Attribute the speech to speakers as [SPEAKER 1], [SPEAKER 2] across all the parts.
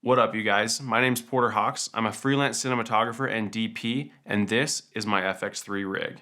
[SPEAKER 1] What up, you guys? My name's Porter Hawks. I'm a freelance cinematographer and DP, and this is my FX3 rig.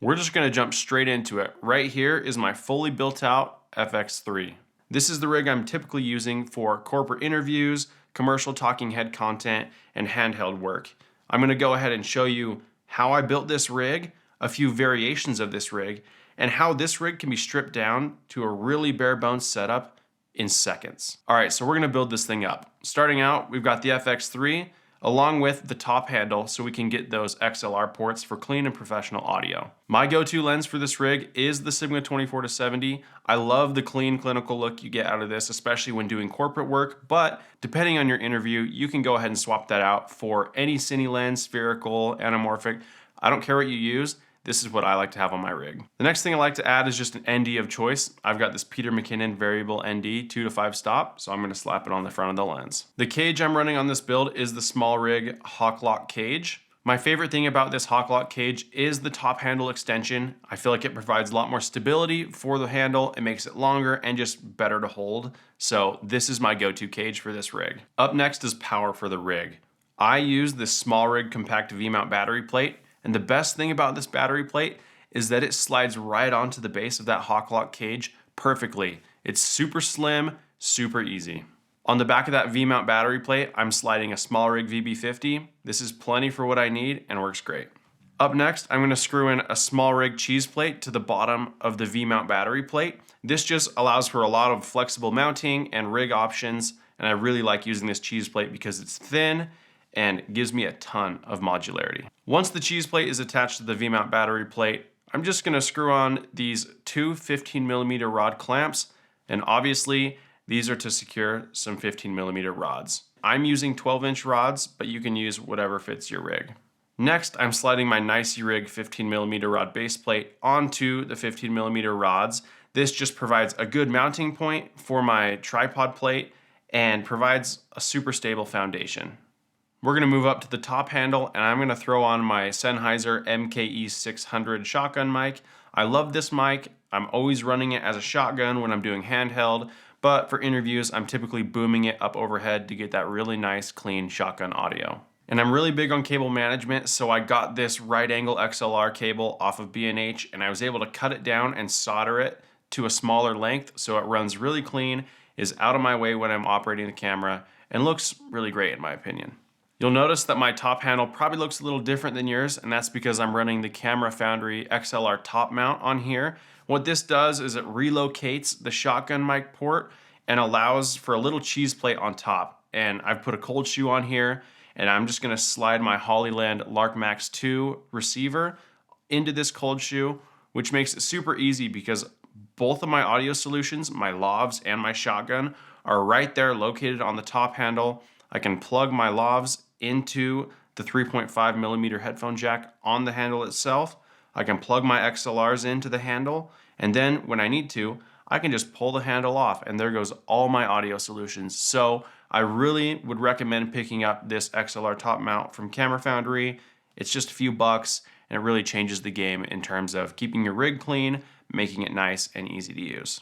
[SPEAKER 1] We're just gonna jump straight into it. Right here is my fully built out FX3. This is the rig I'm typically using for corporate interviews, commercial talking head content, and handheld work. I'm gonna go ahead and show you how I built this rig, a few variations of this rig, and how this rig can be stripped down to a really bare bones setup in seconds. All right, so we're gonna build this thing up. Starting out, we've got the FX3 along with the top handle so we can get those XLR ports for clean and professional audio. My go-to lens for this rig is the Sigma 24-70. I love the clean clinical look you get out of this, especially when doing corporate work, but depending on your interview, you can go ahead and swap that out for any cine lens, spherical, anamorphic. I don't care what you use. This is what I like to have on my rig. The next thing I like to add is just an ND of choice. I've got this Peter McKinnon variable ND 2 to 5 stop, so I'm gonna slap it on the front of the lens. The cage I'm running on this build is the small rig Hawklock cage. My favorite thing about this Hawklock cage is the top handle extension. I feel like it provides a lot more stability for the handle. It makes it longer and just better to hold. So this is my go-to cage for this rig. Up next is power for the rig. I use this small rig compact V-mount battery plate. And the best thing about this battery plate is that it slides right onto the base of that Hawklock cage perfectly. It's super slim, super easy. On the back of that V-mount battery plate, I'm sliding a small rig VB50. This is plenty for what I need and works great. Up next, I'm gonna screw in a small rig cheese plate to the bottom of the V-mount battery plate. This just allows for a lot of flexible mounting and rig options, and I really like using this cheese plate because it's thin and gives me a ton of modularity. Once the cheese plate is attached to the V-mount battery plate, I'm just gonna screw on these two 15mm rod clamps, and obviously these are to secure some 15mm rods. I'm using 12-inch rods, but you can use whatever fits your rig. Next, I'm sliding my Nicey Rig 15mm rod base plate onto the 15mm rods. This just provides a good mounting point for my tripod plate and provides a super stable foundation. We're gonna move up to the top handle and I'm gonna throw on my Sennheiser MKE 600 shotgun mic. I love this mic. I'm always running it as a shotgun when I'm doing handheld, but for interviews, I'm typically booming it up overhead to get that really nice, clean shotgun audio. And I'm really big on cable management, so I got this right angle XLR cable off of B&H and I was able to cut it down and solder it to a smaller length so it runs really clean, is out of my way when I'm operating the camera, and looks really great in my opinion. You'll notice that my top handle probably looks a little different than yours, and that's because I'm running the Camera Foundry XLR top mount on here. What this does is it relocates the shotgun mic port and allows for a little cheese plate on top. And I've put a cold shoe on here, and I'm just gonna slide my Hollyland Lark Max 2 receiver into this cold shoe, which makes it super easy because both of my audio solutions, my lavs and my shotgun, are right there located on the top handle. I can plug my lavs into the 3.5mm headphone jack on the handle itself. I can plug my XLRs into the handle, and then when I need to, I can just pull the handle off and there goes all my audio solutions. So I really would recommend picking up this XLR top mount from Camera Foundry. It's just a few bucks and it really changes the game in terms of keeping your rig clean, making it nice and easy to use.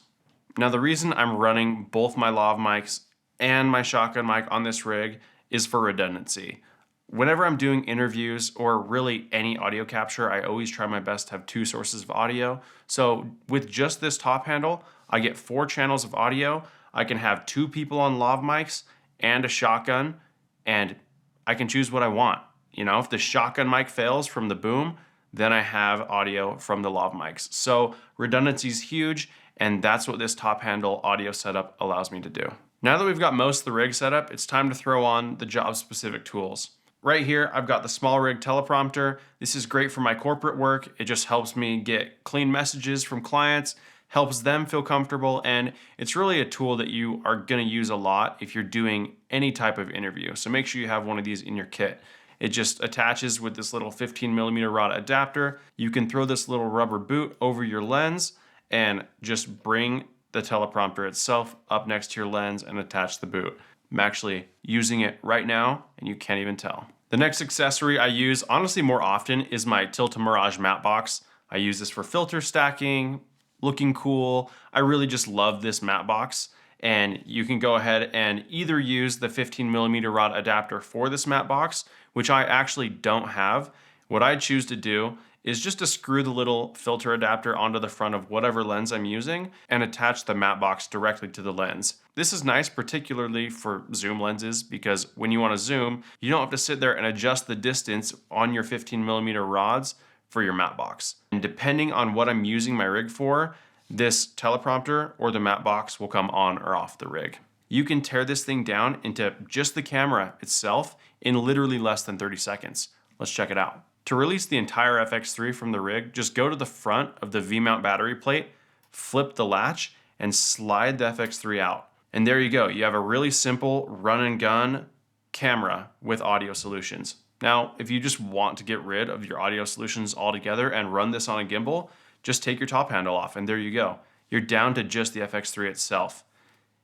[SPEAKER 1] Now the reason I'm running both my lav mics and my shotgun mic on this rig is for redundancy. Whenever I'm doing interviews or really any audio capture, I always try my best to have two sources of audio. So with just this top handle, I get 4 channels of audio. I can have 2 people on lav mics and a shotgun, and I can choose what I want. You know, if the shotgun mic fails from the boom, then I have audio from the lav mics. So redundancy is huge, and that's what this top handle audio setup allows me to do. Now that we've got most of the rig set up, it's time to throw on the job-specific tools. Right here, I've got the small rig teleprompter. This is great for my corporate work. It just helps me get clean messages from clients, helps them feel comfortable, and it's really a tool that you are gonna use a lot if you're doing any type of interview. So make sure you have one of these in your kit. It just attaches with this little 15mm rod adapter. You can throw this little rubber boot over your lens and just bring the teleprompter itself up next to your lens and attach the boot. I'm actually using it right now and you can't even tell. The next accessory I use, honestly more often, is my Tilta Mirage matte box. I use this for filter stacking, looking cool. I really just love this matte box. and you can go ahead and either use the 15mm rod adapter for this matte box, which I actually don't have. What I choose to do is just to screw the little filter adapter onto the front of whatever lens I'm using and attach the matte box directly to the lens. This is nice particularly for zoom lenses, because when you want to zoom, you don't have to sit there and adjust the distance on your 15mm rods for your matte box. And depending on what I'm using my rig for, this teleprompter or the matte box will come on or off the rig. You can tear this thing down into just the camera itself in literally less than 30 seconds. Let's check it out. To release the entire FX3 from the rig, just go to the front of the V-mount battery plate, flip the latch, and slide the FX3 out. And there you go. You have a really simple run and gun camera with audio solutions. Now, if you just want to get rid of your audio solutions altogether and run this on a gimbal, just take your top handle off and there you go. You're down to just the FX3 itself.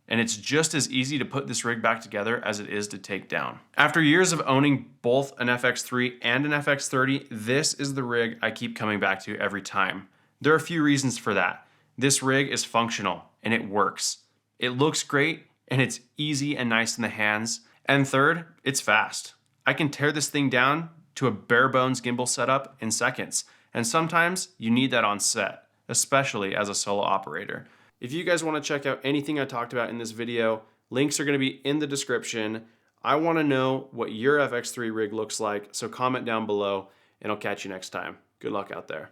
[SPEAKER 1] And it's just as easy to put this rig back together as it is to take down. After years of owning both an FX3 and an FX30, this is the rig I keep coming back to every time. There are a few reasons for that. This rig is functional and it works. It looks great and it's easy and nice in the hands. And third, it's fast. I can tear this thing down to a bare bones gimbal setup in seconds. And sometimes you need that on set, especially as a solo operator. If you guys want to check out anything I talked about in this video, links are going to be in the description. I want to know what your FX3 rig looks like, so comment down below and I'll catch you next time. Good luck out there.